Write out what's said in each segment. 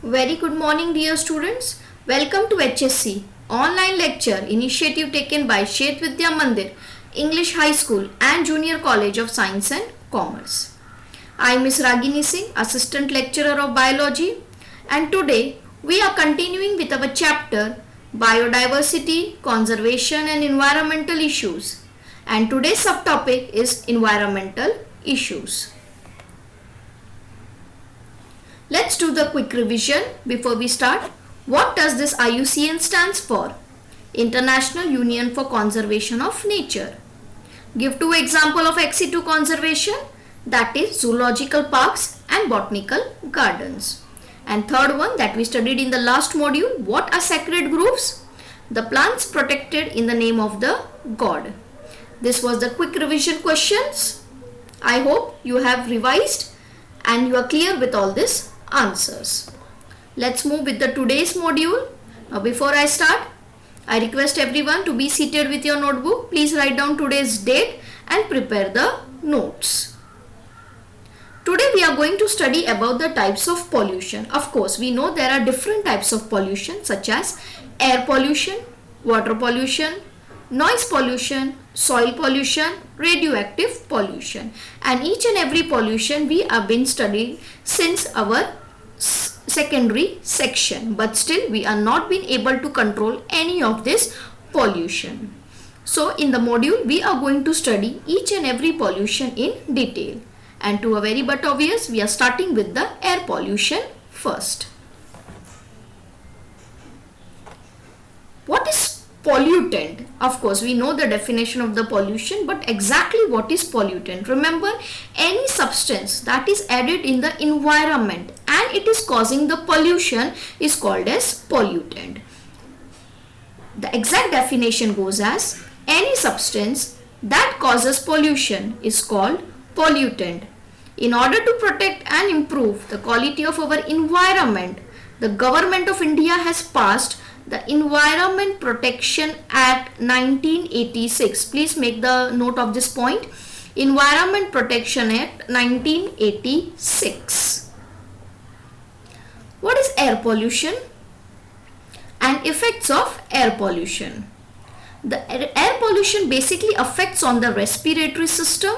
Very good morning, dear students. Welcome to HSC online lecture initiative taken by Shet Vidya Mandir, English High School and Junior College of Science and Commerce. I am Ms. Ragini Singh, Assistant Lecturer of Biology, and today we are continuing with our chapter Biodiversity, Conservation and Environmental Issues. And today's subtopic is Environmental Issues. Let's do the quick revision before we start. What does this IUCN stands for? International Union for Conservation of Nature. Give two examples of ex-situ conservation, that is zoological parks and botanical gardens. And third one that we studied in the last module, what are sacred groves? The plants protected in the name of the god. This was the quick revision questions. I hope you have revised and you are clear with all this answers. Let's move with the today's module. Now before I start, I request everyone to be seated with your notebook. Please write down today's date and prepare the notes. Today we are going to study about the types of pollution. Of course, we know there are different types of pollution such as air pollution, water pollution, noise pollution, soil pollution, radioactive pollution, and each and every pollution we have been studying since our secondary section, but still we are not been able to control any of this pollution. So in the module we are going to study each and every pollution in detail, and to a very but obvious we are starting with the air pollution first. What is pollutant? Of course, we know the definition of the pollution, but exactly what is pollutant? Remember, any substance that is added in the environment and it is causing the pollution is called as pollutant. The exact definition goes as any substance that causes pollution is called pollutant. In order to protect and improve the quality of our environment, the government of India has passed the Environment Protection Act 1986. Please make the note of this point. Environment Protection Act 1986. What is air pollution and effects of air pollution? The air pollution basically affects on the respiratory system,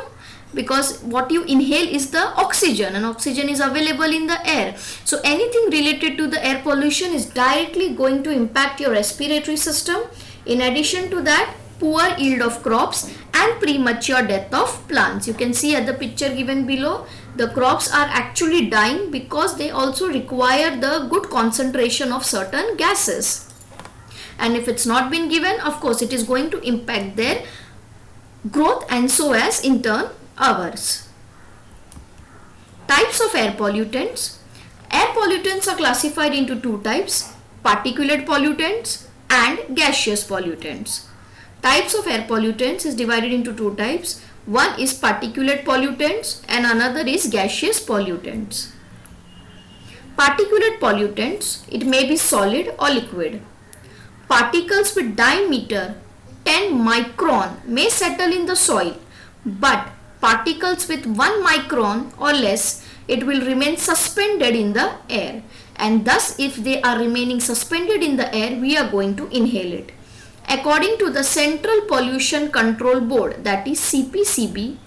because what you inhale is the oxygen and oxygen is available in the air. So anything related to the air pollution is directly going to impact your respiratory system. In addition to that, poor yield of crops and premature death of plants. You can see at the picture given below, the crops are actually dying because they also require the good concentration of certain gases. And if it's not been given, of course it is going to impact their growth and so as in turn ours. Types of air pollutants. Air pollutants are classified into two types: particulate pollutants and gaseous pollutants. Types of air pollutants is divided into two types. One is particulate pollutants and another is gaseous pollutants. Particulate pollutants, it may be solid or liquid. Particles with diameter 10 micron may settle in the soil, but particles with 1 micron or less, it will remain suspended in the air, and thus if they are remaining suspended in the air, we are going to inhale it. According to the Central Pollution Control Board, that is CPCB,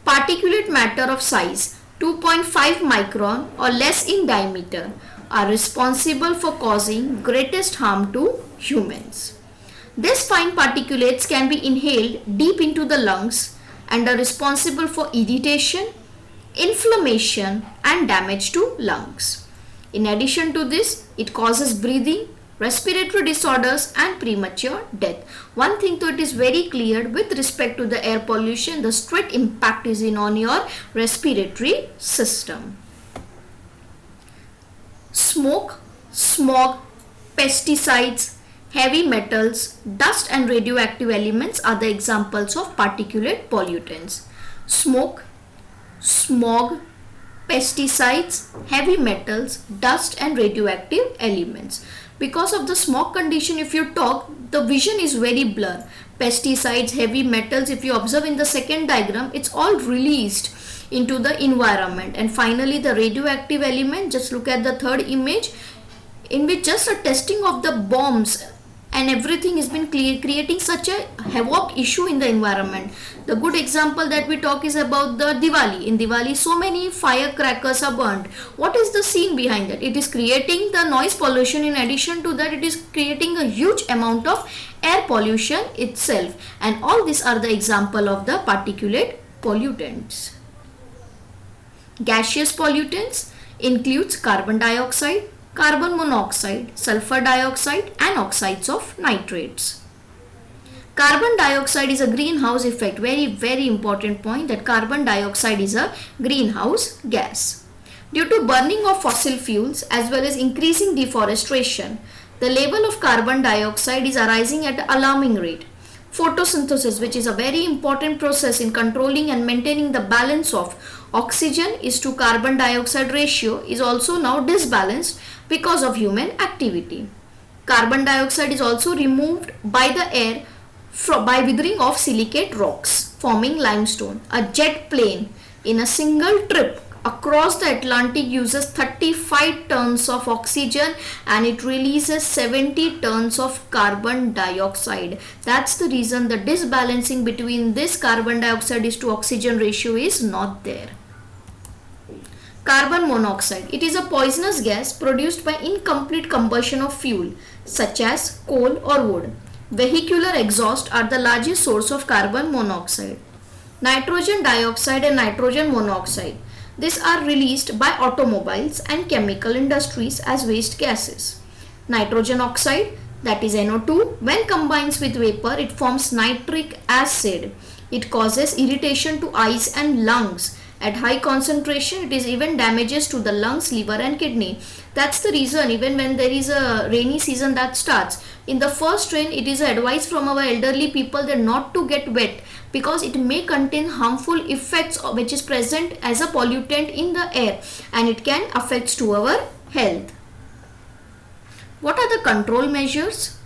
particulate matter of size 2.5 micron or less in diameter are responsible for causing greatest harm to humans. These fine particulates can be inhaled deep into the lungs and are responsible for irritation, inflammation and damage to lungs. In addition to this, it causes breathing, respiratory disorders and premature death. One thing though, it is very clear with respect to the air pollution, the straight impact is on your respiratory system. Smoke, smog, pesticides, heavy metals, dust and radioactive elements are the examples of particulate pollutants. Smoke, smog, pesticides, heavy metals, dust and radioactive elements. Because of the smog condition, if you talk, the vision is very blur. Pesticides, heavy metals, if you observe in the second diagram, it's all released into the environment. And finally the radioactive element, just look at the third image, in which just a testing of the bombs and everything has been creating such a havoc issue in the environment. The good example that we talk is about the Diwali. In Diwali, so many firecrackers are burnt. What is the scene behind that? It is creating the noise pollution. In addition to that, it is creating a huge amount of air pollution itself. And all these are the example of the particulate pollutants. Gaseous pollutants includes carbon dioxide, carbon monoxide, sulfur dioxide and oxides of nitrates. Carbon dioxide is a greenhouse effect. Very important point, that carbon dioxide is a greenhouse gas. Due to burning of fossil fuels as well as increasing deforestation, the level of carbon dioxide is rising at an alarming rate. Photosynthesis, which is a very important process in controlling and maintaining the balance of oxygen is to carbon dioxide ratio, is also now disbalanced because of human activity. Carbon dioxide is also removed by the air by withering of silicate rocks, forming limestone. A jet plane in a single trip across the Atlantic uses 35 tons of oxygen and it releases 70 tons of carbon dioxide. That's the reason the disbalancing between this carbon dioxide is to oxygen ratio is not there. Carbon monoxide. It is a poisonous gas produced by incomplete combustion of fuel such as coal or wood. Vehicular exhaust are the largest source of carbon monoxide. Nitrogen dioxide and nitrogen monoxide. These are released by automobiles and chemical industries as waste gases. Nitrogen oxide, that is NO2, when combines with vapor it forms nitric acid. It causes irritation to eyes and lungs. At high concentration, it is even damages to the lungs, liver and kidney. That's the reason even when there is a rainy season that starts, in the first rain it is advised from our elderly people that not to get wet because it may contain harmful effects which is present as a pollutant in the air and it can affect to our health. What are the control measures?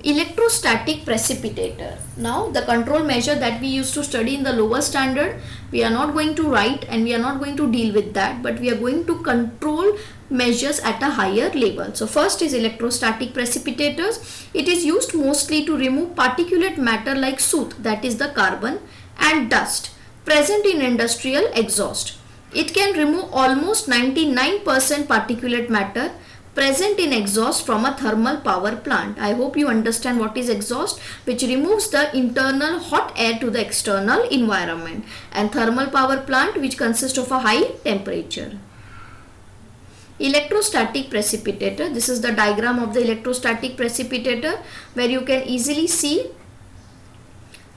Electrostatic precipitator. Now the control measure that we used to study in the lower standard, we are not going to write and we are not going to deal with that, but we are going to control measures at a higher level. So first is electrostatic precipitators. It is used mostly to remove particulate matter like soot, that is the carbon, and dust present in industrial exhaust. It can remove almost 99% particulate matter present in exhaust from a thermal power plant. I hope you understand what is exhaust, which removes the internal hot air to the external environment, and thermal power plant which consists of a high temperature. Electrostatic precipitator. This is the diagram of the electrostatic precipitator where you can easily see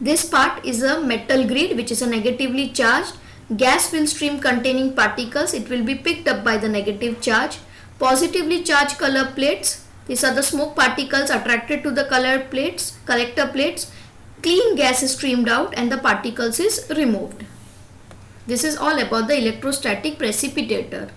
this part is a metal grid which is a negatively charged. Gas will stream containing particles. It will be picked up by the negative charge. Positively charged color plates. These are the smoke particles attracted to the collector plates. Clean gas is streamed out and the particles is removed. This is all about the electrostatic precipitator.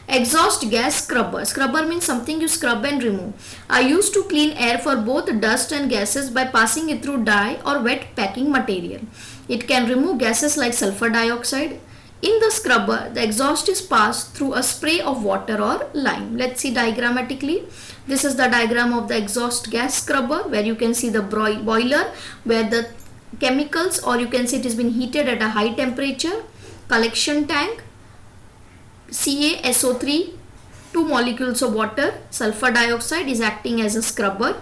Exhaust gas scrubber. Scrubber means something you scrub and remove. Are used to clean air for both dust and gases by passing it through dry or wet packing material. It can remove gases like sulfur dioxide. In the scrubber, the exhaust is passed through a spray of water or lime. Let's see diagrammatically. This is the diagram of the exhaust gas scrubber where you can see the boiler where the chemicals, or you can see it has been heated at a high temperature. Collection tank, CaSO3, 2 molecules of water, sulfur dioxide is acting as a scrubber.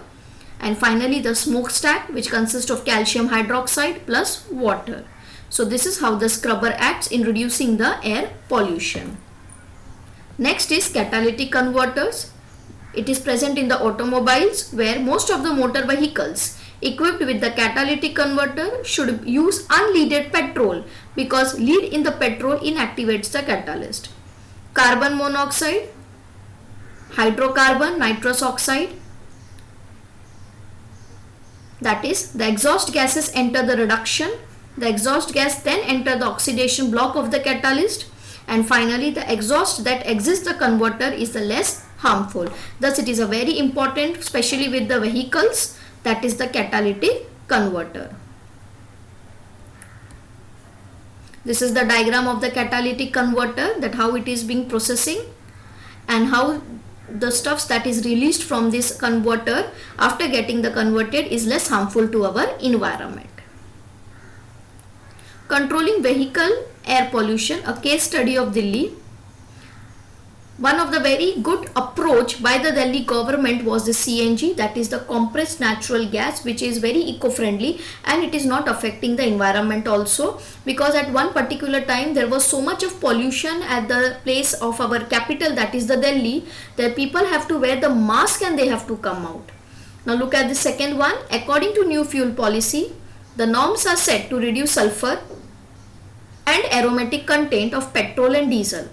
And finally the smokestack which consists of calcium hydroxide plus water. So this is how the scrubber acts in reducing the air pollution. Next is catalytic converters. It is present in the automobiles where most of the motor vehicles equipped with the catalytic converter should use unleaded petrol because lead in the petrol inactivates the catalyst. Carbon monoxide, hydrocarbon, nitrous oxide. That is, the exhaust gases enter the reduction. The exhaust gas then enter the oxidation block of the catalyst, and finally the exhaust that exits the converter is the less harmful. Thus it is a very important, especially with the vehicles, that is the catalytic converter. This is the diagram of the catalytic converter, that how it is being processing and how the stuffs that is released from this converter after getting the converted is less harmful to our environment. Controlling vehicle air pollution, a case study of Delhi. One of the very good approach by the Delhi government was the CNG, that is the compressed natural gas, which is very eco-friendly and it is not affecting the environment also, because at one particular time there was so much of pollution at the place of our capital, that is the Delhi, that people have to wear the mask and they have to come out. Now look at the second one. According to new fuel policy, the norms are set to reduce sulfur and aromatic content of petrol and diesel.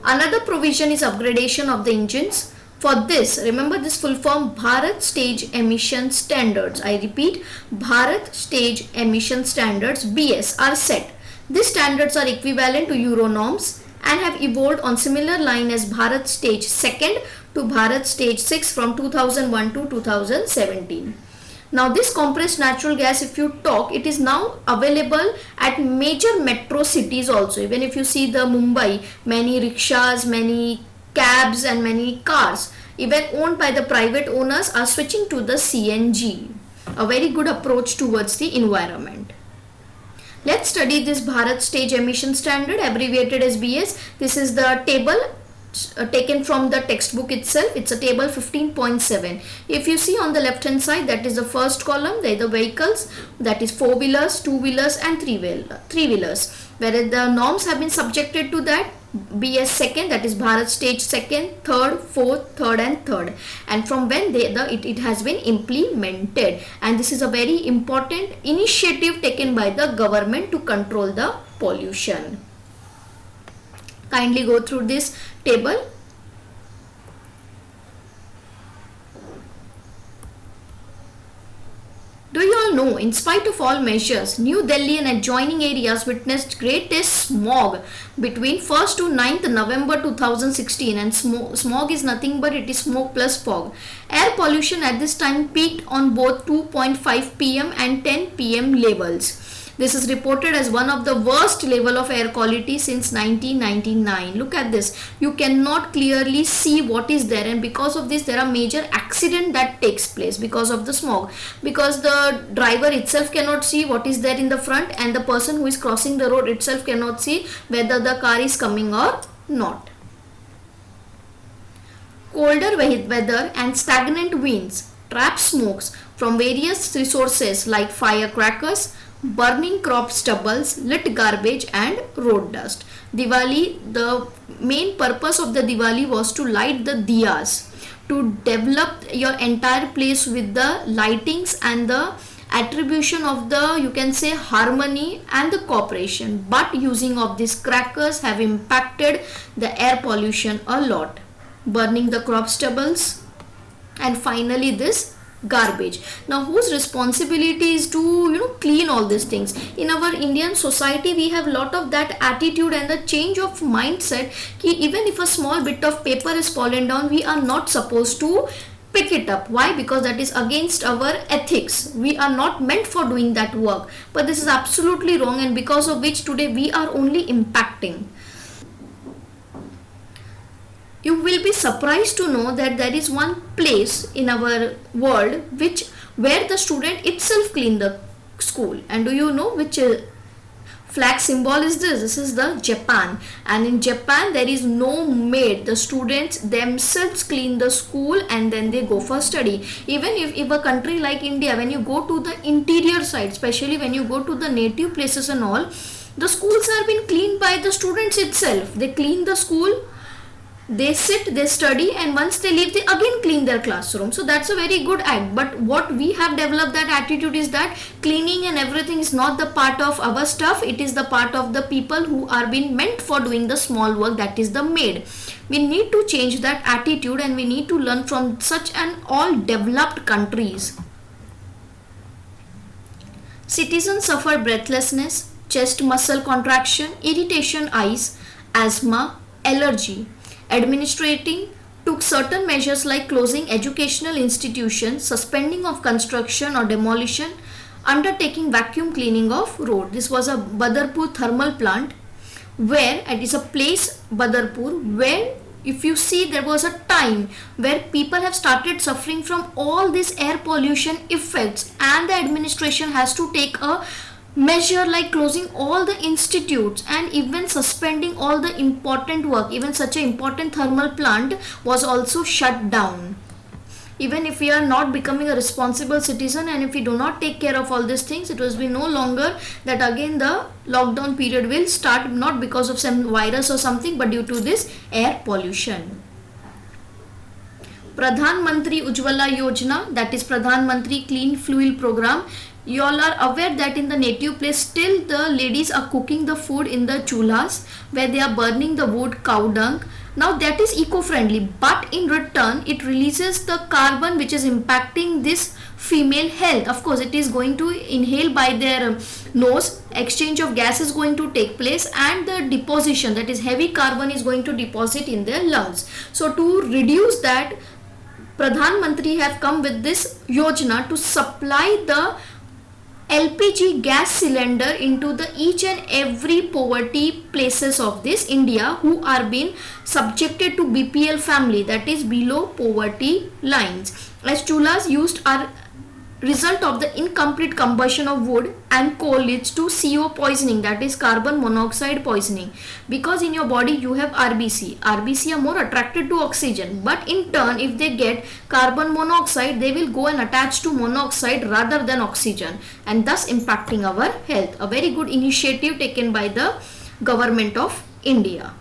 Another provision is upgradation of the engines. For this, remember this full form, Bharat Stage Emission Standards. I repeat, Bharat Stage Emission Standards (BS) are set. These standards are equivalent to Euro norms and have evolved on similar line as Bharat Stage 2nd to Bharat Stage 6 from 2001 to 2017. Now this compressed natural gas, if you talk, it is now available at major metro cities also. Even if you see the Mumbai, many rickshaws, many cabs and many cars, even owned by the private owners, are switching to the CNG. A very good approach towards the environment. Let's study this Bharat Stage Emission Standard, abbreviated as BS. This is the table taken from the textbook itself. It's a table 15.7. If you see on the left hand side, that is the first column, they are the vehicles, that is 4-wheelers, 2-wheelers and 3-wheelers. Whereas the norms have been subjected to that BS second, that is Bharat Stage 2nd, 3rd, 4th, 3rd and 3rd, and from when it has been implemented, and this is a very important initiative taken by the government to control the pollution. Kindly go through this table. Do you all know, in spite of all measures, New Delhi and adjoining areas witnessed greatest smog between 1st to 9th November 2016, and smog is nothing but it is smoke plus fog. Air pollution at this time peaked on both 2.5 pm and 10 pm levels. This is reported as one of the worst level of air quality since 1999. Look at this. You cannot clearly see what is there, and because of this there are major accident that takes place because of the smog. Because the driver itself cannot see what is there in the front, and the person who is crossing the road itself cannot see whether the car is coming or not. Colder weather and stagnant winds trap smokes from various resources like firecrackers, burning crop stubbles, lit garbage and road dust. Diwali, the main purpose of the Diwali was to light the diyas, to develop your entire place with the lightings and the attribution of the, you can say, harmony and the cooperation. But using of these crackers have impacted the air pollution a lot. Burning the crop stubbles, and finally this garbage. Now whose responsibility is to clean all these things? In our Indian society we have lot of that attitude and the change of mindset ki even if a small bit of paper is fallen down, we are not supposed to pick it up. Why? Because that is against our ethics. We are not meant for doing that work, but this is absolutely wrong, and because of which today we are only impacting. You will be surprised to know that there is one place in our world where the student itself clean the school. And do you know which flag symbol is this? This is the Japan. And in Japan there is no maid. The students themselves clean the school and then they go for study. Even if a country like India, when you go to the interior side, especially when you go to the native places and all, the schools are being cleaned by the students itself. They clean the school, they sit, they study, and once they leave they again clean their classroom. So that's a very good act. But what we have developed that attitude is that cleaning and everything is not the part of our stuff, it is the part of the people who are being meant for doing the small work, that is the maid. We need to change that attitude and we need to learn from such an all developed countries. Citizens suffer breathlessness, chest muscle contraction, irritation eyes, asthma, allergy. Administrating took certain measures like closing educational institutions, suspending of construction or demolition, undertaking vacuum cleaning of road. This was a Badarpur thermal plant where it is a place, Badarpur, where if you see, there was a time where people have started suffering from all these air pollution effects, and the administration has to take a measure like closing all the institutes and even suspending all the important work. Even such an important thermal plant was also shut down. Even if we are not becoming a responsible citizen, and if we do not take care of all these things, it will be no longer that again the lockdown period will start, not because of some virus or something, but due to this air pollution. Pradhan Mantri Ujjwala Yojana, that is Pradhan Mantri Clean Fuel Program. You all are aware that in the native place still the ladies are cooking the food in the chulhas where they are burning the wood, cow dung. Now that is eco-friendly, but in return it releases the carbon which is impacting this female health. Of course, it is going to inhale by their nose, exchange of gas is going to take place, and the deposition, that is heavy carbon, is going to deposit in their lungs. So to reduce that, Pradhan Mantri have come with this yojana to supply the LPG gas cylinder into the each and every poverty places of this India who are being subjected to BPL family, that is below poverty lines, as chulhas used are result of the incomplete combustion of wood and coal leads to CO poisoning, that is carbon monoxide poisoning, because in your body you have RBC are more attracted to oxygen, but in turn if they get carbon monoxide they will go and attach to monoxide rather than oxygen, and thus impacting our health. A very good initiative taken by the government of India.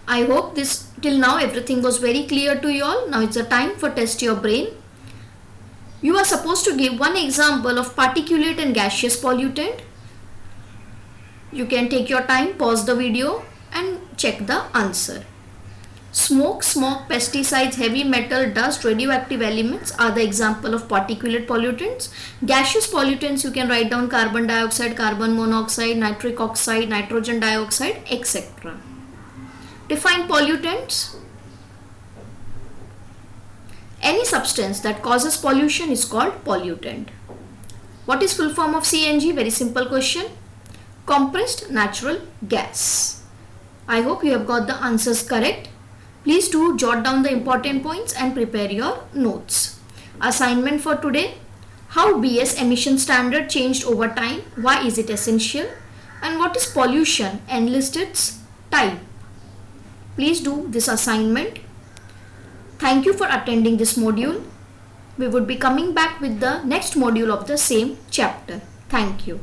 I hope this till now everything was very clear to you all. Now it's a time for test your brain. You are supposed to give one example of particulate and gaseous pollutant. You can take your time, pause the video and check the answer. Smoke, pesticides, heavy metal, dust, radioactive elements are the example of particulate pollutants. Gaseous pollutants, you can write down carbon dioxide, carbon monoxide, nitric oxide, nitrogen dioxide, etc. Define pollutants. Any substance that causes pollution is called pollutant. What is full form of CNG? Very simple question. Compressed natural gas. I hope you have got the answers correct. Please do jot down the important points and prepare your notes. Assignment for today: how BS emission standard changed over time? Why is it essential? And what is pollution and list its type? Please do this assignment. Thank you for attending this module. We would be coming back with the next module of the same chapter. Thank you.